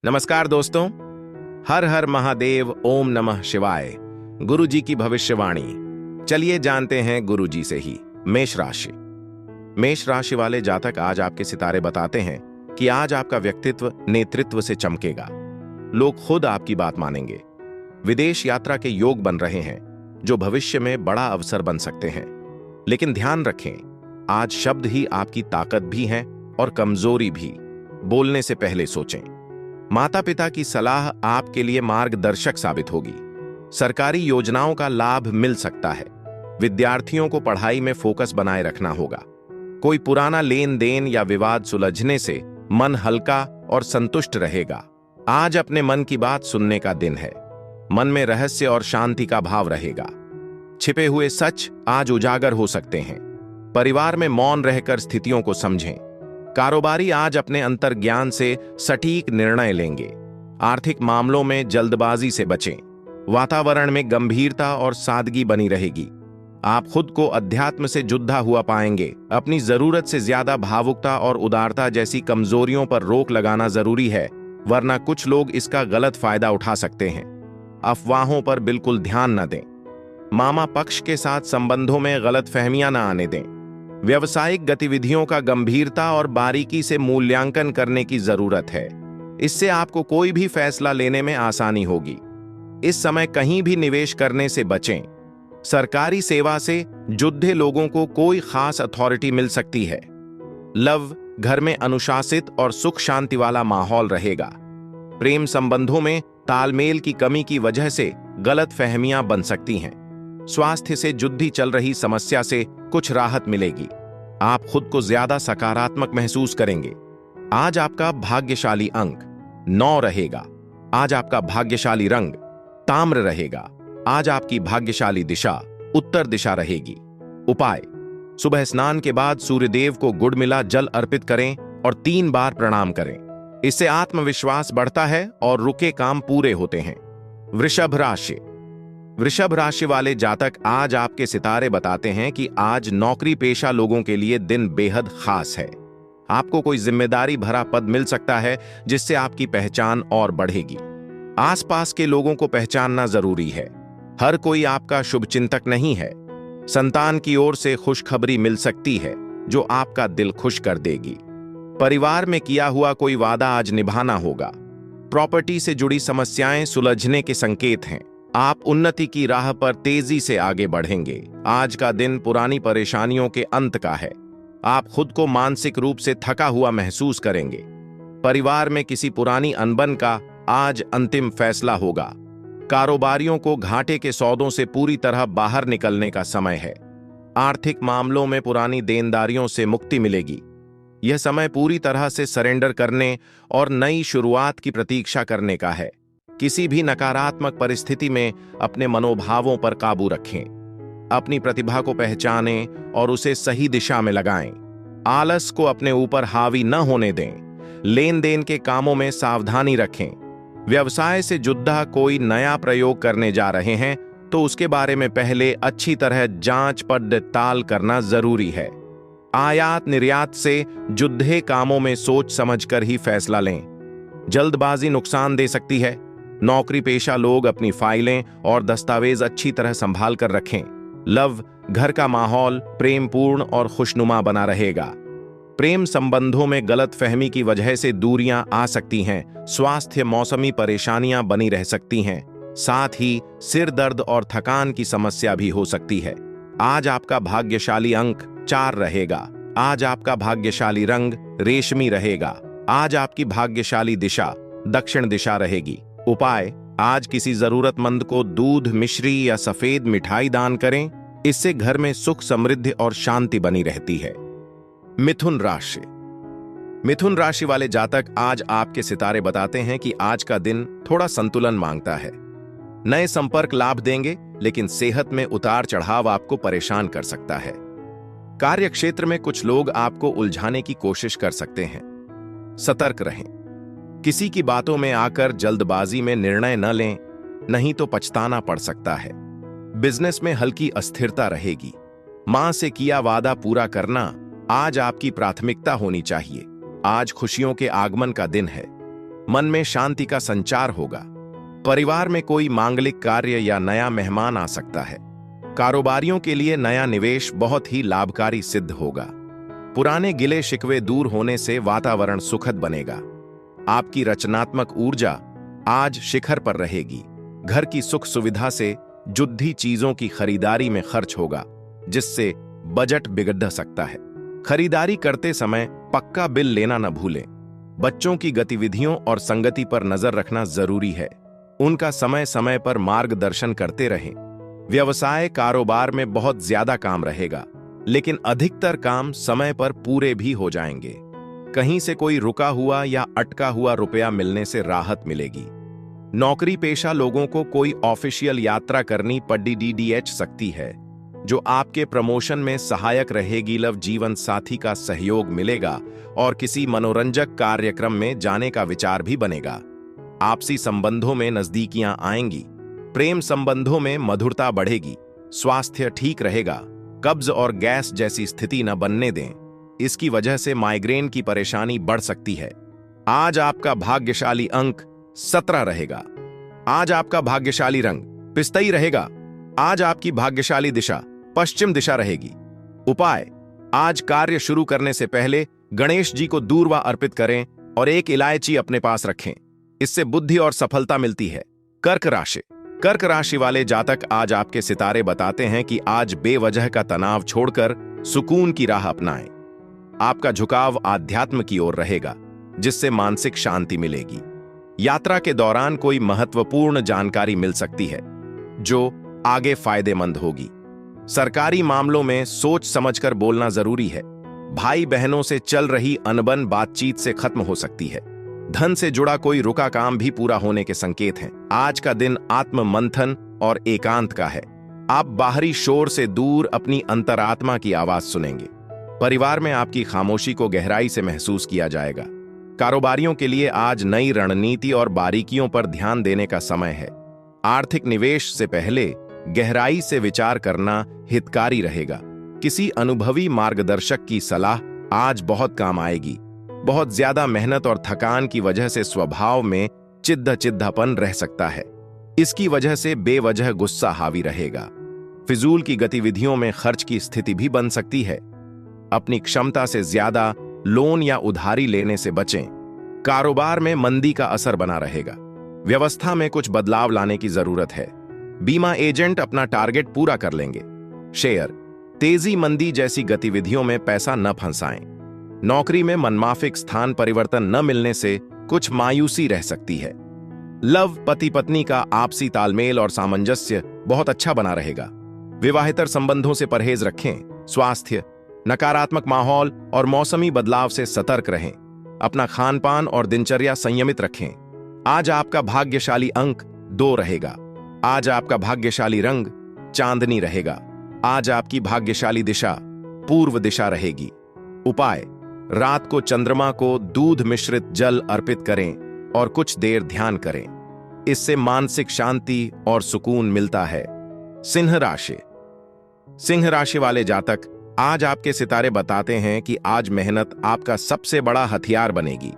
नमस्कार दोस्तों। हर हर महादेव, ओम नमः शिवाय। गुरु जी की भविष्यवाणी। चलिए जानते हैं गुरु जी से ही। मेष राशि। मेष राशि वाले जातक, आज आपके सितारे बताते हैं कि आज आपका व्यक्तित्व नेतृत्व से चमकेगा। लोग खुद आपकी बात मानेंगे। विदेश यात्रा के योग बन रहे हैं जो भविष्य में बड़ा अवसर बन सकते हैं। लेकिन ध्यान रखें, आज शब्द ही आपकी ताकत भी है और कमजोरी भी। बोलने से पहले सोचें। माता पिता की सलाह आपके लिए मार्गदर्शक साबित होगी। सरकारी योजनाओं का लाभ मिल सकता है। विद्यार्थियों को पढ़ाई में फोकस बनाए रखना होगा। कोई पुराना लेन देन या विवाद सुलझने से मन हल्का और संतुष्ट रहेगा। आज अपने मन की बात सुनने का दिन है। मन में रहस्य और शांति का भाव रहेगा। छिपे हुए सच आज उजागर हो सकते हैं। परिवार में मौन रहकर स्थितियों को समझें। कारोबारी आज अपने अंतर्ज्ञान से सटीक निर्णय लेंगे। आर्थिक मामलों में जल्दबाजी से बचें। वातावरण में गंभीरता और सादगी बनी रहेगी। आप खुद को अध्यात्म से जुड़ा हुआ पाएंगे। अपनी जरूरत से ज्यादा भावुकता और उदारता जैसी कमजोरियों पर रोक लगाना जरूरी है, वरना कुछ लोग इसका गलत फायदा उठा सकते हैं। अफवाहों पर बिल्कुल ध्यान न दें। मामा पक्ष के साथ संबंधों में गलतफहमियां न आने दें। व्यावसायिक गतिविधियों का गंभीरता और बारीकी से मूल्यांकन करने की जरूरत है। इससे आपको कोई भी फैसला लेने में आसानी होगी। इस समय कहीं भी निवेश करने से बचें। सरकारी सेवा से जुड़े लोगों को कोई खास अथॉरिटी मिल सकती है। लव, घर में अनुशासित और सुख शांति वाला माहौल रहेगा। प्रेम संबंधों में तालमेल की कमी की वजह से गलतफहमियां बन सकती हैं। स्वास्थ्य से जुड़ी चल रही समस्या से कुछ राहत मिलेगी। आप खुद को ज्यादा सकारात्मक महसूस करेंगे। आज आपका भाग्यशाली अंक 9 रहेगा। आज आपका भाग्यशाली रंग ताम्र रहेगा। आज आपकी भाग्यशाली दिशा उत्तर दिशा रहेगी। उपाय: सुबह स्नान के बाद सूर्यदेव को गुड़ मिला जल अर्पित करें और 3 बार प्रणाम करें। इससे आत्मविश्वास बढ़ता है और रुके काम पूरे होते हैं। वृषभ राशि। वृषभ राशि वाले जातक, आज आपके सितारे बताते हैं कि आज नौकरी पेशा लोगों के लिए दिन बेहद खास है। आपको कोई जिम्मेदारी भरा पद मिल सकता है जिससे आपकी पहचान और बढ़ेगी। आसपास के लोगों को पहचानना जरूरी है। हर कोई आपका शुभचिंतक नहीं है। संतान की ओर से खुशखबरी मिल सकती है जो आपका दिल खुश कर देगी। परिवार में किया हुआ कोई वादा आज निभाना होगा। प्रॉपर्टी से जुड़ी समस्याएं सुलझने के संकेत हैं। आप उन्नति की राह पर तेजी से आगे बढ़ेंगे। आज का दिन पुरानी परेशानियों के अंत का है। आप खुद को मानसिक रूप से थका हुआ महसूस करेंगे। परिवार में किसी पुरानी अनबन का आज अंतिम फैसला होगा। कारोबारियों को घाटे के सौदों से पूरी तरह बाहर निकलने का समय है। आर्थिक मामलों में पुरानी देनदारियों से मुक्ति मिलेगी। यह समय पूरी तरह से सरेंडर करने और नई शुरुआत की प्रतीक्षा करने का है। किसी भी नकारात्मक परिस्थिति में अपने मनोभावों पर काबू रखें। अपनी प्रतिभा को पहचानें और उसे सही दिशा में लगाएं। आलस को अपने ऊपर हावी न होने दें। लेन देन के कामों में सावधानी रखें। व्यवसाय से जुड़ा कोई नया प्रयोग करने जा रहे हैं तो उसके बारे में पहले अच्छी तरह जांच पड़ताल करना जरूरी है। आयात निर्यात से जुड़े कामों में सोच समझकर ही फैसला लें। जल्दबाजी नुकसान दे सकती है। नौकरी पेशा लोग अपनी फाइलें और दस्तावेज अच्छी तरह संभाल कर रखें। लव, घर का माहौल प्रेमपूर्ण और खुशनुमा बना रहेगा। प्रेम संबंधों में गलतफहमी की वजह से दूरियां आ सकती हैं। स्वास्थ्य मौसमी परेशानियां बनी रह सकती हैं। साथ ही सिर दर्द और थकान की समस्या भी हो सकती है। आज आपका भाग्यशाली अंक 4 रहेगा। आज आपका भाग्यशाली रंग रेशमी रहेगा। आज आपकी भाग्यशाली दिशा दक्षिण दिशा रहेगी। उपाय: आज किसी जरूरतमंद को दूध, मिश्री या सफेद मिठाई दान करें। इससे घर में सुख, समृद्धि और शांति बनी रहती है। मिथुन राशि। मिथुन राशि वाले जातक, आज आपके सितारे बताते हैं कि आज का दिन थोड़ा संतुलन मांगता है। नए संपर्क लाभ देंगे, लेकिन सेहत में उतार चढ़ाव आपको परेशान कर सकता है। कार्य क्षेत्र में कुछ लोग आपको उलझाने की कोशिश कर सकते हैं। सतर्क रहें। किसी की बातों में आकर जल्दबाजी में निर्णय न लें, नहीं तो पछताना पड़ सकता है। बिजनेस में हल्की अस्थिरता रहेगी। मां से किया वादा पूरा करना आज आपकी प्राथमिकता होनी चाहिए। आज खुशियों के आगमन का दिन है। मन में शांति का संचार होगा। परिवार में कोई मांगलिक कार्य या नया मेहमान आ सकता है। कारोबारियों के लिए नया निवेश बहुत ही लाभकारी सिद्ध होगा। पुराने गिले शिकवे दूर होने से वातावरण सुखद बनेगा। आपकी रचनात्मक ऊर्जा आज शिखर पर रहेगी। घर की सुख सुविधा से जुद्धी चीजों की खरीदारी में खर्च होगा, जिससे बजट बिगड़ सकता है। खरीदारी करते समय पक्का बिल लेना न भूलें। बच्चों की गतिविधियों और संगति पर नजर रखना जरूरी है। उनका समय समय पर मार्गदर्शन करते रहें। व्यवसाय कारोबार में बहुत ज्यादा काम रहेगा, लेकिन अधिकतर काम समय पर पूरे भी हो जाएंगे। कहीं से कोई रुका हुआ या अटका हुआ रुपया मिलने से राहत मिलेगी। नौकरी पेशा लोगों को कोई ऑफिशियल यात्रा करनी पड़ सकती है, जो आपके प्रमोशन में सहायक रहेगी। लव जीवन साथी का सहयोग मिलेगा और किसी मनोरंजक कार्यक्रम में जाने का विचार भी बनेगा। आपसी संबंधों में नजदीकियां आएंगी। प्रेम संबंधों में मधुरता बढ़ेगी। स्वास्थ्य ठीक रहेगा। कब्ज और गैस जैसी स्थिति न बनने दें, इसकी वजह से माइग्रेन की परेशानी बढ़ सकती है। आज आपका भाग्यशाली अंक 17 रहेगा। आज आपका भाग्यशाली रंग पिस्तई रहेगा। आज आपकी भाग्यशाली दिशा पश्चिम दिशा रहेगी। उपाय: आज कार्य शुरू करने से पहले गणेश जी को दूर्वा अर्पित करें और एक इलायची अपने पास रखें। इससे बुद्धि और सफलता मिलती है। कर्क राशि। कर्क राशि वाले जातक, आज आपके सितारे बताते हैं कि आज बेवजह का तनाव छोड़कर सुकून की राह अपनाएं। आपका झुकाव आध्यात्म की ओर रहेगा, जिससे मानसिक शांति मिलेगी। यात्रा के दौरान कोई महत्वपूर्ण जानकारी मिल सकती है, जो आगे फायदेमंद होगी। सरकारी मामलों में सोच समझकर बोलना जरूरी है। भाई बहनों से चल रही अनबन बातचीत से खत्म हो सकती है। धन से जुड़ा कोई रुका काम भी पूरा होने के संकेत हैं। आज का दिन आत्म मंथन और एकांत का है। आप बाहरी शोर से दूर अपनी अंतरात्मा की आवाज सुनेंगे। परिवार में आपकी खामोशी को गहराई से महसूस किया जाएगा। कारोबारियों के लिए आज नई रणनीति और बारीकियों पर ध्यान देने का समय है। आर्थिक निवेश से पहले गहराई से विचार करना हितकारी रहेगा। किसी अनुभवी मार्गदर्शक की सलाह आज बहुत काम आएगी। बहुत ज्यादा मेहनत और थकान की वजह से स्वभाव में चिद्धापन रह सकता है। इसकी वजह से बेवजह गुस्सा हावी रहेगा। फिजूल की गतिविधियों में खर्च की स्थिति भी बन सकती है। अपनी क्षमता से ज्यादा लोन या उधारी लेने से बचें। कारोबार में मंदी का असर बना रहेगा। व्यवस्था में कुछ बदलाव लाने की जरूरत है। बीमा एजेंट अपना टारगेट पूरा कर लेंगे। शेयर: तेजी मंदी जैसी गतिविधियों में पैसा न फंसाएं। नौकरी में मनमाफिक स्थान परिवर्तन न मिलने से कुछ मायूसी रह सकती है। लव: पति पत्नी का आपसी तालमेल और सामंजस्य बहुत अच्छा बना रहेगा। विवाहेतर संबंधों से परहेज रखें। स्वास्थ्य: नकारात्मक माहौल और मौसमी बदलाव से सतर्क रहें। अपना खान पान और दिनचर्या संयमित रखें। आज आपका भाग्यशाली अंक 2 रहेगा। आज आपका भाग्यशाली रंग चांदनी रहेगा। आज आपकी भाग्यशाली दिशा पूर्व दिशा रहेगी। उपाय: रात को चंद्रमा को दूध मिश्रित जल अर्पित करें और कुछ देर ध्यान करें। इससे मानसिक शांति और सुकून मिलता है। सिंह राशि। सिंह राशि वाले जातक, आज आपके सितारे बताते हैं कि आज मेहनत आपका सबसे बड़ा हथियार बनेगी।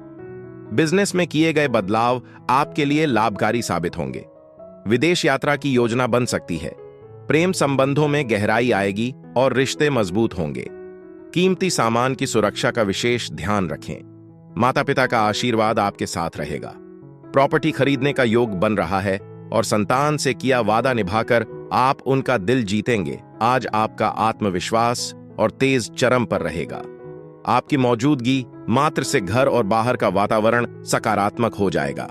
बिजनेस में किए गए बदलाव आपके लिए लाभकारी साबित होंगे। विदेश यात्रा की योजना बन सकती है। प्रेम संबंधों में गहराई आएगी और रिश्ते मजबूत होंगे। कीमती सामान की सुरक्षा का विशेष ध्यान रखें। माता पिता का आशीर्वाद आपके साथ रहेगा। प्रॉपर्टी खरीदने का योग बन रहा है और संतान से किया वादा निभाकर आप उनका दिल जीतेंगे। आज आपका आत्मविश्वास और तेज चरम पर रहेगा। आपकी मौजूदगी मात्र से घर और बाहर का वातावरण सकारात्मक हो जाएगा।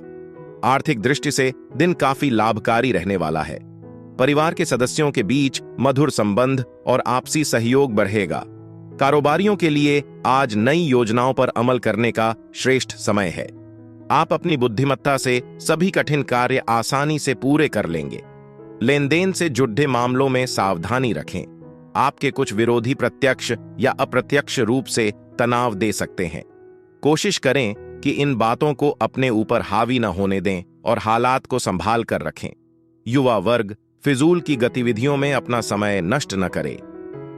आर्थिक दृष्टि से दिन काफी लाभकारी रहने वाला है। परिवार के सदस्यों के बीच मधुर संबंध और आपसी सहयोग बढ़ेगा। कारोबारियों के लिए आज नई योजनाओं पर अमल करने का श्रेष्ठ समय है। आप अपनी बुद्धिमत्ता से सभी कठिन कार्य आसानी से पूरे कर लेंगे। लेन देन से जुड़े मामलों में सावधानी रखें। आपके कुछ विरोधी प्रत्यक्ष या अप्रत्यक्ष रूप से तनाव दे सकते हैं। कोशिश करें कि इन बातों को अपने ऊपर हावी न होने दें और हालात को संभाल कर रखें। युवा वर्ग, फिजूल की गतिविधियों में अपना समय नष्ट न करे।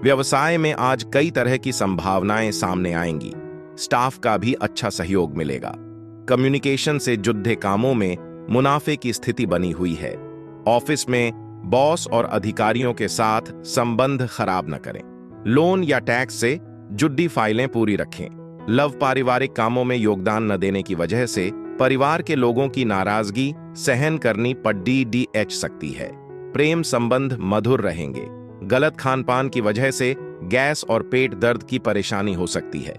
व्यवसाय में आज कई तरह की संभावनाएं सामने आएंगी। स्टाफ का भी अच्छा सहयोग मिलेगा। कम्युनिकेशन से जुड़े कामों में मुनाफे की स्थिति बनी हुई है। ऑफिस में बॉस और अधिकारियों के साथ संबंध खराब न करें। लोन या टैक्स से जुड़ी फाइलें पूरी रखें। लव पारिवारिक कामों में योगदान न देने की वजह से परिवार के लोगों की नाराजगी सहन करनी पड़ सकती है। प्रेम संबंध मधुर रहेंगे। गलत खान पान की वजह से गैस और पेट दर्द की परेशानी हो सकती है।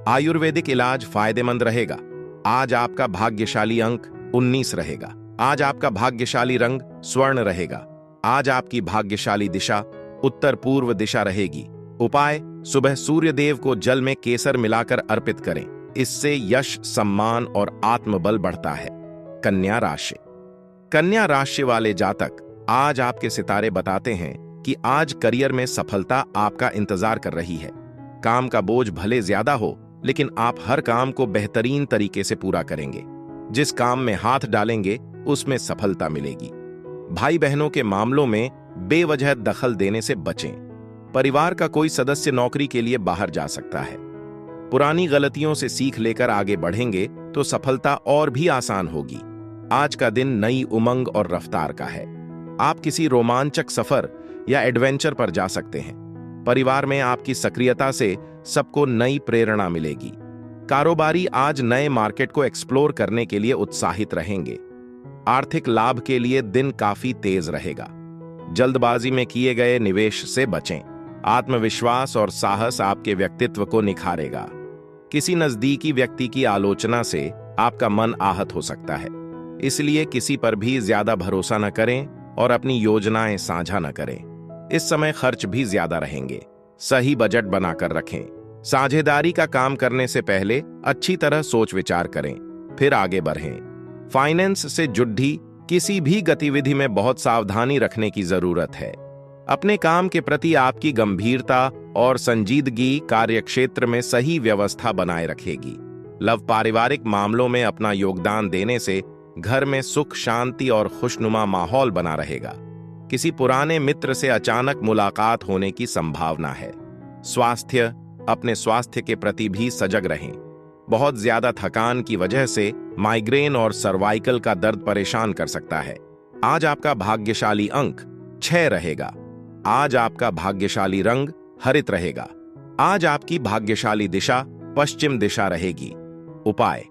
आयुर्वेदिक इलाज फायदेमंद रहेगा। आज आपका भाग्यशाली अंक 19 रहेगा। आज आपका भाग्यशाली रंग स्वर्ण रहेगा। आज आपकी भाग्यशाली दिशा उत्तर पूर्व दिशा रहेगी। उपाय, सुबह सूर्य देव को जल में केसर मिलाकर अर्पित करें। इससे यश, सम्मान और आत्मबल बढ़ता है। कन्या राशि। कन्या राशि वाले जातक, आज आपके सितारे बताते हैं कि आज करियर में सफलता आपका इंतजार कर रही है। काम का बोझ भले ज्यादा हो, लेकिन आप हर काम को बेहतरीन तरीके से पूरा करेंगे। जिस काम में हाथ डालेंगे उसमें सफलता मिलेगी। भाई बहनों के मामलों में बेवजह दखल देने से बचें। परिवार का कोई सदस्य नौकरी के लिए बाहर जा सकता है। पुरानी गलतियों से सीख लेकर आगे बढ़ेंगे तो सफलता और भी आसान होगी। आज का दिन नई उमंग और रफ्तार का है। आप किसी रोमांचक सफर या एडवेंचर पर जा सकते हैं। परिवार में आपकी सक्रियता से सबको नई प्रेरणा मिलेगी। कारोबारी आज नए मार्केट को एक्सप्लोर करने के लिए उत्साहित रहेंगे। आर्थिक लाभ के लिए दिन काफी तेज रहेगा। जल्दबाजी में किए गए निवेश से बचें। आत्मविश्वास और साहस आपके व्यक्तित्व को निखारेगा। किसी नजदीकी व्यक्ति की आलोचना से आपका मन आहत हो सकता है, इसलिए किसी पर भी ज्यादा भरोसा न करें और अपनी योजनाएं साझा न करें। इस समय खर्च भी ज्यादा रहेंगे। सही बजट बनाकर रखें। साझेदारी का काम करने से पहले अच्छी तरह सोच विचार करें, फिर आगे बढ़ें। फाइनेंस से जुड़ी किसी भी गतिविधि में बहुत सावधानी रखने की जरूरत है। अपने काम के प्रति आपकी गंभीरता और संजीदगी कार्यक्षेत्र में सही व्यवस्था बनाए रखेगी। लव पारिवारिक मामलों में अपना योगदान देने से घर में सुख, शांति और खुशनुमा माहौल बना रहेगा। किसी पुराने मित्र से अचानक मुलाकात होने की संभावना है। स्वास्थ्य, अपने स्वास्थ्य के प्रति भी सजग रहें। बहुत ज्यादा थकान की वजह से माइग्रेन और सर्वाइकल का दर्द परेशान कर सकता है। आज आपका भाग्यशाली अंक 6 रहेगा। आज आपका भाग्यशाली रंग हरित रहेगा। आज आपकी भाग्यशाली दिशा पश्चिम दिशा रहेगी। उपाय,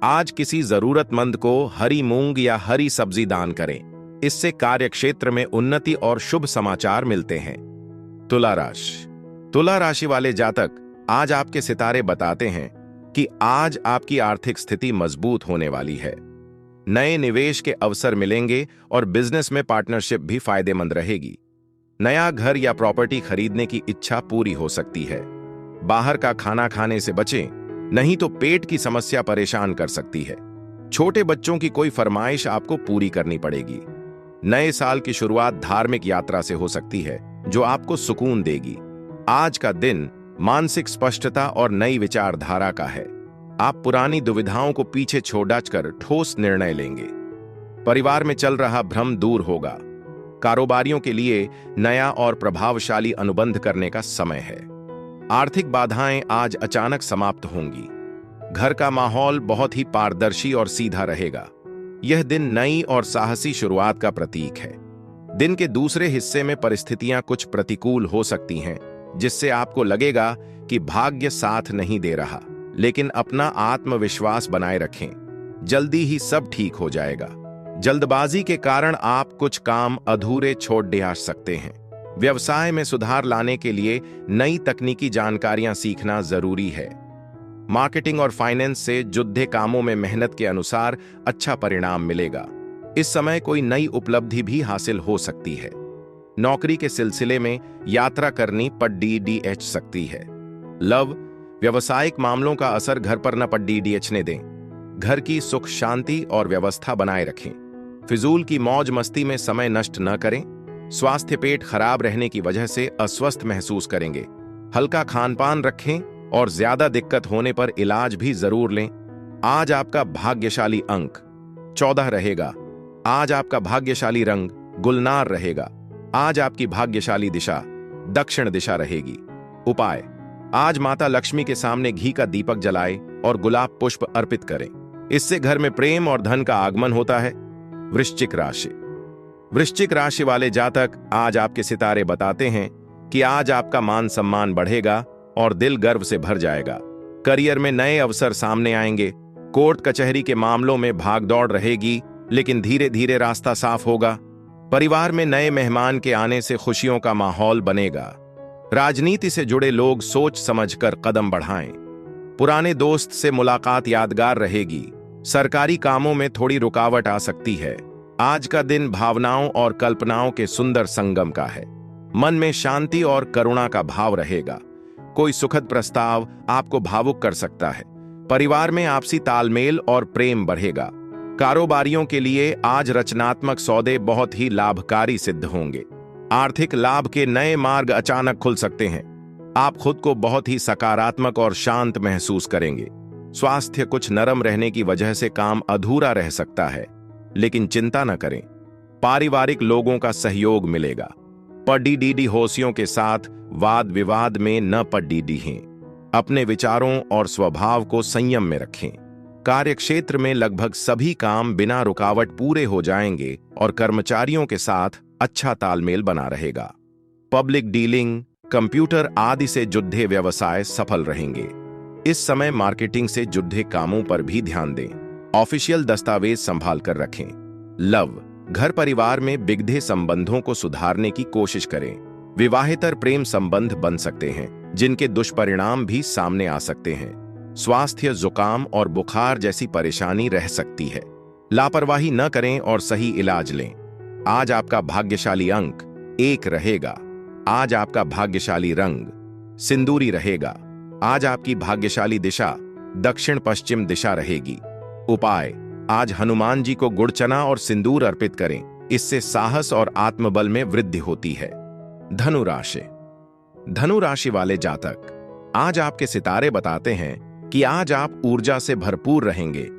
आज किसी जरूरतमंद को हरी मूंग या हरी सब्जी दान करें। इससे कार्यक्षेत्र में उन्नति और शुभ समाचार मिलते हैं। तुला राशि। तुला राशि वाले जातक, आज आपके सितारे बताते हैं कि आज आपकी आर्थिक स्थिति मजबूत होने वाली है। नए निवेश के अवसर मिलेंगे और बिजनेस में पार्टनरशिप भी फायदेमंद रहेगी। नया घर या प्रॉपर्टी खरीदने की इच्छा पूरी हो सकती है। बाहर का खाना खाने से बचें, नहीं तो पेट की समस्या परेशान कर सकती है। छोटे बच्चों की कोई फरमाइश आपको पूरी करनी पड़ेगी। नए साल की शुरुआत धार्मिक यात्रा से हो सकती है, जो आपको सुकून देगी। आज का दिन मानसिक स्पष्टता और नई विचारधारा का है। आप पुरानी दुविधाओं को पीछे छोड़कर ठोस निर्णय लेंगे। परिवार में चल रहा भ्रम दूर होगा। कारोबारियों के लिए नया और प्रभावशाली अनुबंध करने का समय है। आर्थिक बाधाएं आज अचानक समाप्त होंगी। घर का माहौल बहुत ही पारदर्शी और सीधा रहेगा। यह दिन नई और साहसी शुरुआत का प्रतीक है। दिन के दूसरे हिस्से में परिस्थितियां कुछ प्रतिकूल हो सकती हैं, जिससे आपको लगेगा कि भाग्य साथ नहीं दे रहा, लेकिन अपना आत्मविश्वास बनाए रखें। जल्दी ही सब ठीक हो जाएगा। जल्दबाजी के कारण आप कुछ काम अधूरे छोड़ दे सकते हैं। व्यवसाय में सुधार लाने के लिए नई तकनीकी जानकारियां सीखना जरूरी है। मार्केटिंग और फाइनेंस से जुड़े कामों में मेहनत के अनुसार अच्छा परिणाम मिलेगा। इस समय कोई नई उपलब्धि भी हासिल हो सकती है। नौकरी के सिलसिले में यात्रा करनी पड़ सकती है। लव, व्यवसायिक मामलों का असर घर पर न पड़ने दें। घर की सुख, शांति और व्यवस्था बनाए रखें। फिजूल की मौज मस्ती में समय नष्ट न करें। स्वास्थ्य, पेट खराब रहने की वजह से अस्वस्थ महसूस करेंगे। हल्का खानपान रखें और ज्यादा दिक्कत होने पर इलाज भी जरूर लें। आज आपका भाग्यशाली अंक 14 रहेगा। आज आपका भाग्यशाली रंग गुलनार रहेगा। आज आपकी भाग्यशाली दिशा दक्षिण दिशा रहेगी। उपाय, आज माता लक्ष्मी के सामने घी का दीपक जलाएं और गुलाब पुष्प अर्पित करें। इससे घर में प्रेम और धन का आगमन होता है। वृश्चिक राशि। वृश्चिक राशि वाले जातक, आज आपके सितारे बताते हैं कि आज आपका मान सम्मान बढ़ेगा और दिल गर्व से भर जाएगा। करियर में नए अवसर सामने आएंगे। कोर्ट कचहरी के मामलों में भागदौड़ रहेगी, लेकिन धीरे धीरे रास्ता साफ होगा। परिवार में नए मेहमान के आने से खुशियों का माहौल बनेगा। राजनीति से जुड़े लोग सोच समझकर कदम बढ़ाएं। पुराने दोस्त से मुलाकात यादगार रहेगी। सरकारी कामों में थोड़ी रुकावट आ सकती है। आज का दिन भावनाओं और कल्पनाओं के सुंदर संगम का है। मन में शांति और करुणा का भाव रहेगा। कोई सुखद प्रस्ताव आपको भावुक कर सकता है। परिवार में आपसी तालमेल और प्रेम बढ़ेगा। कारोबारियों के लिए आज रचनात्मक सौदे बहुत ही लाभकारी सिद्ध होंगे। आर्थिक लाभ के नए मार्ग अचानक खुल सकते हैं। आप खुद को बहुत ही सकारात्मक और शांत महसूस करेंगे। स्वास्थ्य कुछ नरम रहने की वजह से काम अधूरा रह सकता है, लेकिन चिंता न करें, पारिवारिक लोगों का सहयोग मिलेगा। पढ़ी होशियों के साथ वाद विवाद में न पढ़ी हैं। अपने विचारों और स्वभाव को संयम में रखें। कार्यक्षेत्र में लगभग सभी काम बिना रुकावट पूरे हो जाएंगे और कर्मचारियों के साथ अच्छा तालमेल बना रहेगा। पब्लिक डीलिंग, कंप्यूटर आदि से जुड़े व्यवसाय सफल रहेंगे। इस समय मार्केटिंग से जुड़े कामों पर भी ध्यान दें। ऑफिशियल दस्तावेज संभाल कर रखें। लव, घर परिवार में बिगड़े संबंधों को सुधारने की कोशिश करें। विवाहेतर प्रेम संबंध बन सकते हैं, जिनके दुष्परिणाम भी सामने आ सकते हैं। स्वास्थ्य जुकाम और बुखार जैसी परेशानी रह सकती है। लापरवाही न करें और सही इलाज लें। आज आपका भाग्यशाली अंक 1 रहेगा। आज आपका भाग्यशाली रंग सिंदूरी रहेगा। आज आपकी भाग्यशाली दिशा दक्षिण पश्चिम दिशा रहेगी। उपाय, आज हनुमान जी को गुड़ चना और सिंदूर अर्पित करें। इससे साहस और आत्मबल में वृद्धि होती है। धनु राशि। धनु राशि वाले जातक, आज आपके सितारे बताते हैं कि आज आप ऊर्जा से भरपूर रहेंगे।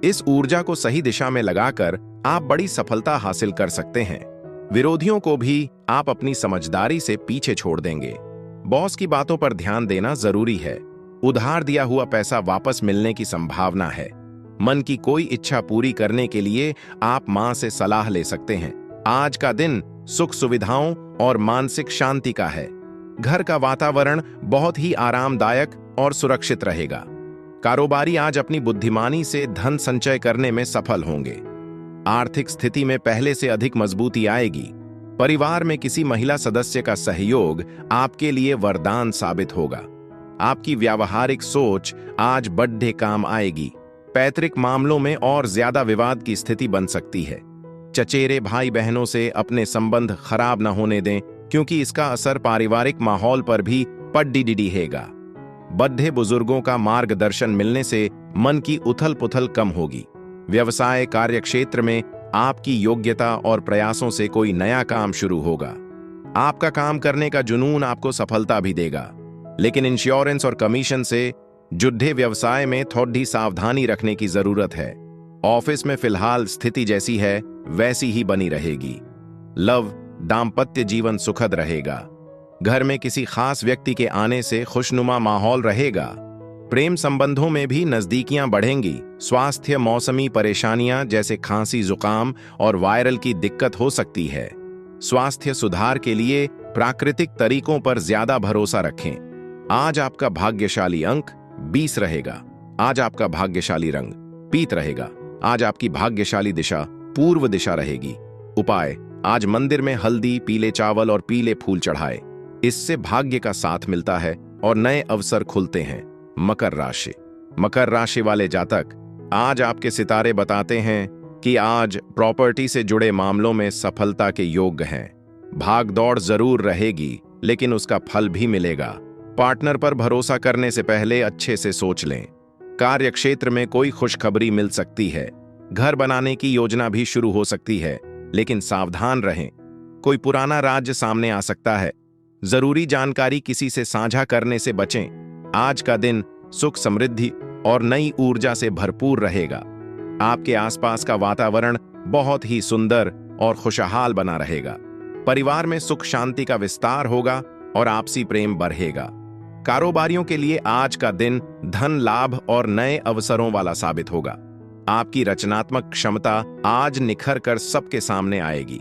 इस ऊर्जा को सही दिशा में लगाकर आप बड़ी सफलता हासिल कर सकते हैं। विरोधियों को भी आप अपनी समझदारी से पीछे छोड़ देंगे। बॉस की बातों पर ध्यान देना जरूरी है। उधार दिया हुआ पैसा वापस मिलने की संभावना है। मन की कोई इच्छा पूरी करने के लिए आप मां से सलाह ले सकते हैं। आज का दिन सुख सुविधाओं और मानसिक शांति का है। घर का वातावरण बहुत ही आरामदायक और सुरक्षित रहेगा। कारोबारी आज अपनी बुद्धिमानी से धन संचय करने में सफल होंगे। आर्थिक स्थिति में पहले से अधिक मजबूती आएगी। परिवार में किसी महिला सदस्य का सहयोग आपके लिए वरदान साबित होगा। आपकी व्यावहारिक सोच आज बड़े काम आएगी। पैतृक मामलों में और ज्यादा विवाद की स्थिति बन सकती है। चचेरे भाई बहनों से अपने संबंध खराब न होने दें, क्योंकि इसका असर पारिवारिक माहौल पर भी पड़ेगा। बड़े बुजुर्गों का मार्गदर्शन मिलने से मन की उथल पुथल कम होगी। व्यवसाय कार्यक्षेत्र में आपकी योग्यता और प्रयासों से कोई नया काम शुरू होगा। आपका काम करने का जुनून आपको सफलता भी देगा, लेकिन इंश्योरेंस और कमीशन से जुड़े व्यवसाय में थोड़ी सावधानी रखने की जरूरत है। ऑफिस में फिलहाल स्थिति जैसी है वैसी ही बनी रहेगी। लव, दाम्पत्य जीवन सुखद रहेगा। घर में किसी खास व्यक्ति के आने से खुशनुमा माहौल रहेगा। प्रेम संबंधों में भी नजदीकियां बढ़ेंगी। स्वास्थ्य मौसमी परेशानियां जैसे खांसी, जुकाम और वायरल की दिक्कत हो सकती है। स्वास्थ्य सुधार के लिए प्राकृतिक तरीकों पर ज्यादा भरोसा रखें। आज आपका भाग्यशाली अंक 20 रहेगा। आज आपका भाग्यशाली रंग पीत रहेगा। आज आपकी भाग्यशाली दिशा पूर्व दिशा रहेगी। उपाय, आज मंदिर में हल्दी, पीले चावल और पीले फूल चढ़ाए। इससे भाग्य का साथ मिलता है और नए अवसर खुलते हैं। मकर राशि। मकर राशि वाले जातक, आज आपके सितारे बताते हैं कि आज प्रॉपर्टी से जुड़े मामलों में सफलता के योग हैं। भाग दौड़ जरूर रहेगी, लेकिन उसका फल भी मिलेगा। पार्टनर पर भरोसा करने से पहले अच्छे से सोच लें। कार्य क्षेत्र में कोई खुशखबरी मिल सकती है। घर बनाने की योजना भी शुरू हो सकती है, लेकिन सावधान रहें। कोई पुराना राज्य सामने आ सकता है। जरूरी जानकारी किसी से साझा करने से बचें। आज का दिन सुख, समृद्धि और नई ऊर्जा से भरपूर रहेगा। आपके आसपास का वातावरण बहुत ही सुंदर और खुशहाल बना रहेगा। परिवार में सुख शांति का विस्तार होगा और आपसी प्रेम बढ़ेगा। कारोबारियों के लिए आज का दिन धन लाभ और नए अवसरों वाला साबित होगा। आपकी रचनात्मक क्षमता आज निखर कर सबके सामने आएगी।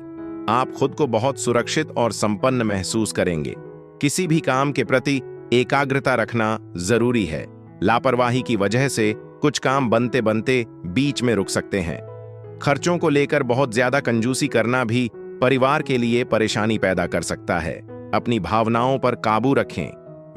आप खुद को बहुत सुरक्षित और संपन्न महसूस करेंगे। किसी भी काम के प्रति एकाग्रता रखना जरूरी है। लापरवाही की वजह से कुछ काम बनते बनते बीच में रुक सकते हैं। खर्चों को लेकर बहुत ज्यादा कंजूसी करना भी परिवार के लिए परेशानी पैदा कर सकता है। अपनी भावनाओं पर काबू रखें।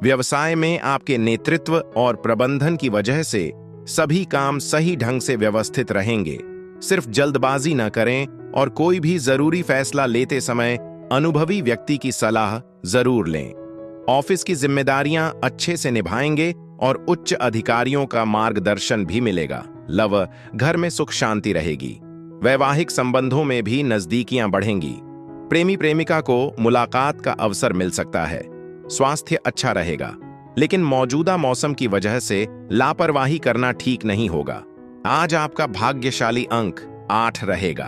व्यवसाय में आपके नेतृत्व और प्रबंधन की वजह से सभी काम सही ढंग से व्यवस्थित रहेंगे। सिर्फ जल्दबाजी न करें और कोई भी जरूरी फैसला लेते समय अनुभवी व्यक्ति की सलाह जरूर लें। ऑफिस की जिम्मेदारियां अच्छे से निभाएंगे और उच्च अधिकारियों का मार्गदर्शन भी मिलेगा। लव, घर में सुख शांति रहेगी। वैवाहिक संबंधों में भी नजदीकियां बढ़ेंगी। प्रेमी प्रेमिका को मुलाकात का अवसर मिल सकता है। स्वास्थ्य अच्छा रहेगा, लेकिन मौजूदा मौसम की वजह से लापरवाही करना ठीक नहीं होगा। आज आपका भाग्यशाली अंक 8 रहेगा।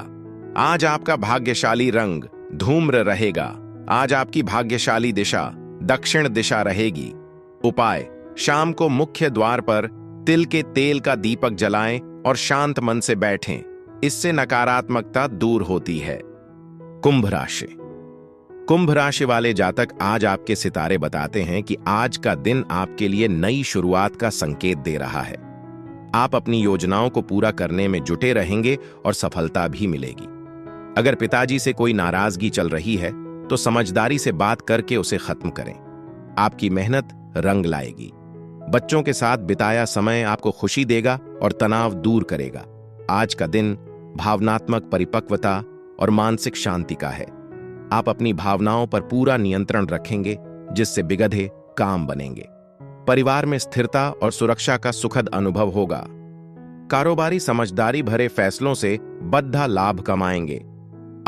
आज आपका भाग्यशाली रंग धूम्र रहेगा। आज आपकी भाग्यशाली दिशा दक्षिण दिशा रहेगी। उपाय: शाम को मुख्य द्वार पर तिल के तेल का दीपक जलाएं और शांत मन से बैठें। इससे नकारात्मकता दूर होती है। कुंभ राशि। कुंभ राशि वाले जातक, आज आपके सितारे बताते हैं कि आज का दिन आपके लिए नई शुरुआत का संकेत दे रहा है। आप अपनी योजनाओं को पूरा करने में जुटे रहेंगे और सफलता भी मिलेगी। अगर पिताजी से कोई नाराजगी चल रही है तो समझदारी से बात करके उसे खत्म करें। आपकी मेहनत रंग लाएगी। बच्चों के साथ बिताया समय आपको खुशी देगा और तनाव दूर करेगा। आज का दिन भावनात्मक परिपक्वता और मानसिक शांति का है। आप अपनी भावनाओं पर पूरा नियंत्रण रखेंगे, जिससे बिगड़े काम बनेंगे। परिवार में स्थिरता और सुरक्षा का सुखद अनुभव होगा। कारोबारी समझदारी भरे फैसलों से बद्धा लाभ कमाएंगे।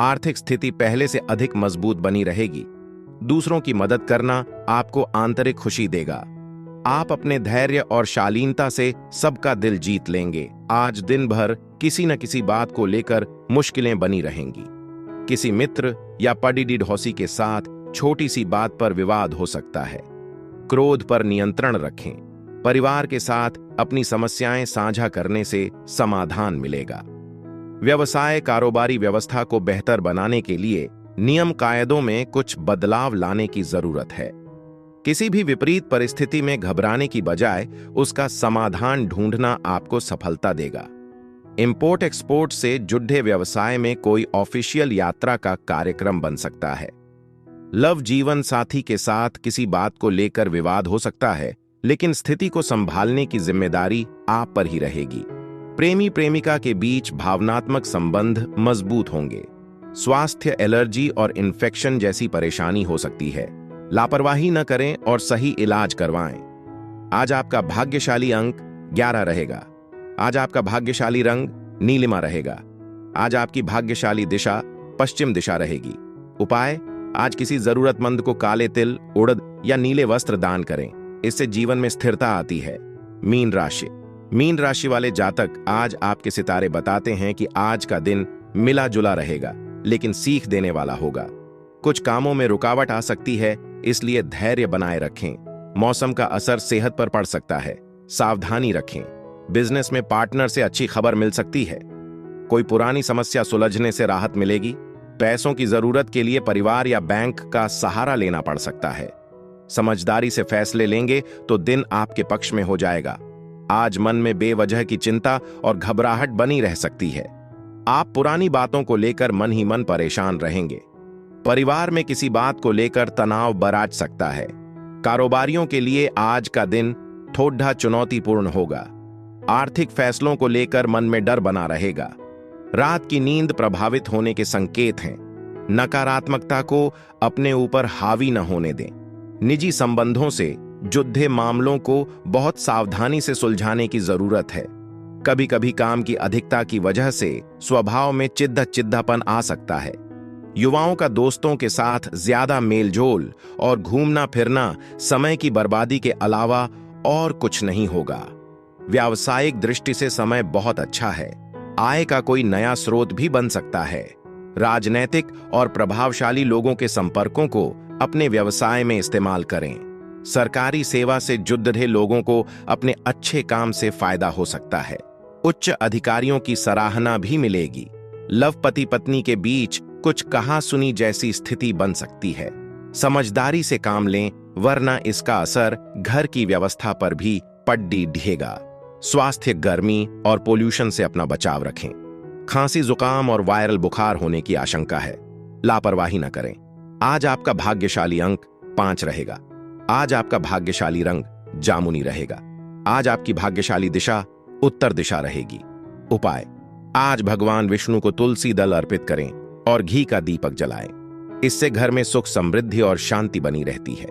आर्थिक स्थिति पहले से अधिक मजबूत बनी रहेगी। दूसरों की मदद करना आपको आंतरिक खुशी देगा। आप अपने धैर्य और शालीनता से सबका दिल जीत लेंगे। आज दिन भर किसी न किसी बात को लेकर मुश्किलें बनी रहेंगी। किसी मित्र या पड़ोसी के साथ छोटी सी बात पर विवाद हो सकता है। क्रोध पर नियंत्रण रखें। परिवार के साथ अपनी समस्याएं साझा करने से समाधान मिलेगा। व्यवसाय कारोबारी व्यवस्था को बेहतर बनाने के लिए नियम कायदों में कुछ बदलाव लाने की जरूरत है। किसी भी विपरीत परिस्थिति में घबराने की बजाय उसका समाधान ढूंढना आपको सफलता देगा। इंपोर्ट एक्सपोर्ट से जुड़े व्यवसाय में कोई ऑफिशियल यात्रा का कार्यक्रम बन सकता है। लव जीवन साथी के साथ किसी बात को लेकर विवाद हो सकता है, लेकिन स्थिति को संभालने की जिम्मेदारी आप पर ही रहेगी। प्रेमी प्रेमिका के बीच भावनात्मक संबंध मजबूत होंगे। स्वास्थ्य एलर्जी और इन्फेक्शन जैसी परेशानी हो सकती है। लापरवाही न करें और सही इलाज करवाएं। आज आपका भाग्यशाली अंक 11 रहेगा। आज आपका भाग्यशाली रंग नीलिमा रहेगा। आज आपकी भाग्यशाली दिशा पश्चिम दिशा रहेगी। उपाय: आज किसी जरूरतमंद को काले तिल, उड़द या नीले वस्त्र दान करें। इससे जीवन में स्थिरता आती है। मीन राशि। मीन राशि वाले जातक, आज आपके सितारे बताते हैं कि आज का दिन मिला जुला रहेगा, लेकिन सीख देने वाला होगा। कुछ कामों में रुकावट आ सकती है, इसलिए धैर्य बनाए रखें। मौसम का असर सेहत पर पड़ सकता है, सावधानी रखें। बिजनेस में पार्टनर से अच्छी खबर मिल सकती है। कोई पुरानी समस्या सुलझने से राहत मिलेगी। पैसों की जरूरत के लिए परिवार या बैंक का सहारा लेना पड़ सकता है। समझदारी से फैसले लेंगे तो दिन आपके पक्ष में हो जाएगा। आज मन में बेवजह की चिंता और घबराहट बनी रह सकती है। आप पुरानी बातों को लेकर मन ही मन परेशान रहेंगे। परिवार में किसी बात को लेकर तनाव बराज सकता है। कारोबारियों के लिए आज का दिन थोड़ा चुनौतीपूर्ण होगा। आर्थिक फैसलों को लेकर मन में डर बना रहेगा। रात की नींद प्रभावित होने के संकेत हैं। नकारात्मकता को अपने ऊपर हावी न होने दें। निजी संबंधों से जुड़े मामलों को बहुत सावधानी से सुलझाने की जरूरत है। कभी कभी काम की अधिकता की वजह से स्वभाव में चिढ़ापन आ सकता है। युवाओं का दोस्तों के साथ ज्यादा मेलजोल और घूमना फिरना समय की बर्बादी के अलावा और कुछ नहीं होगा। व्यावसायिक दृष्टि से समय बहुत अच्छा है। आय का कोई नया स्रोत भी बन सकता है। राजनैतिक और प्रभावशाली लोगों के संपर्कों को अपने व्यवसाय में इस्तेमाल करें। सरकारी सेवा से जुड़े लोगों को अपने अच्छे काम से फायदा हो सकता है। उच्च अधिकारियों की सराहना भी मिलेगी। लव पति पत्नी के बीच कुछ कहा सुनी जैसी स्थिति बन सकती है। समझदारी से काम लें, वरना इसका असर घर की व्यवस्था पर भी पड्डी ढहेगा। स्वास्थ्य, गर्मी और पोल्यूशन से अपना बचाव रखें। खांसी, जुकाम और वायरल बुखार होने की आशंका है, लापरवाही न करें। आज आपका भाग्यशाली अंक 5 रहेगा। आज आपका भाग्यशाली रंग जामुनी रहेगा। आज आपकी भाग्यशाली दिशा उत्तर दिशा रहेगी। उपाय: आज भगवान विष्णु को तुलसी दल अर्पित करें और घी का दीपक जलाएं। इससे घर में सुख, समृद्धि और शांति बनी रहती है।